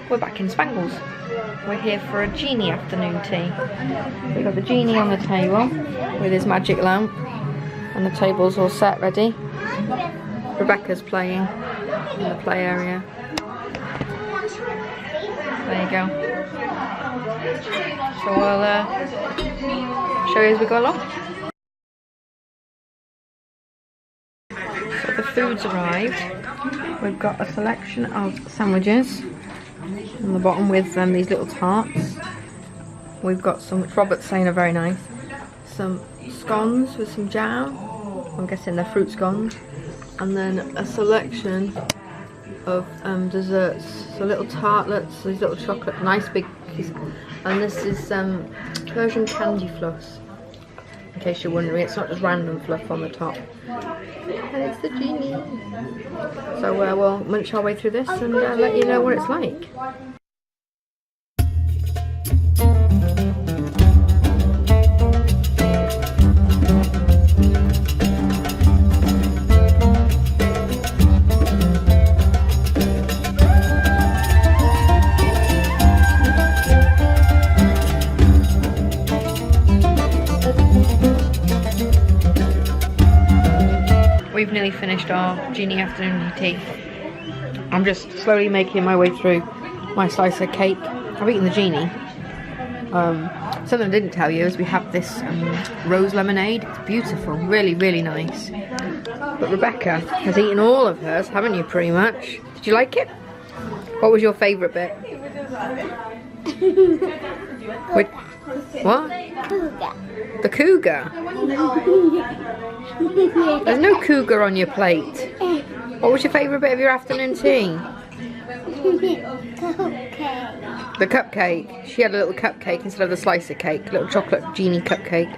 We're back in Spangles. We're here for a Genie afternoon tea. We've got the Genie on the table with his magic lamp, and the table's all set ready. Rebecca's playing in the play area. There you go. So we'll show you as we go along. So the food's arrived. We've got a selection of sandwiches on the bottom with these little tarts. We've got some, which Robert's saying are very nice, some scones with some jam. I'm guessing they're fruit scones. And then a selection of desserts. So little tartlets, these little chocolate, nice big pieces. And this is Persian candy floss. In case you're wondering, it's not just random fluff on the top. And it's the Genie. So we'll munch our way through this and let you know what it's like. We've nearly finished our Genie afternoon tea. I'm just slowly making my way through my slice of cake. I've eaten the Genie. Something I didn't tell you is we have this rose lemonade. It's beautiful, really, really nice. But Rebecca has eaten all of hers, haven't you, pretty much? Did you like it? What was your favourite bit? What? Cougar. The cougar? There's no cougar on your plate. What was your favourite bit of your afternoon tea? Cupcake. The cupcake. She had a little cupcake instead of the slice of cake. Little chocolate Genie cupcake.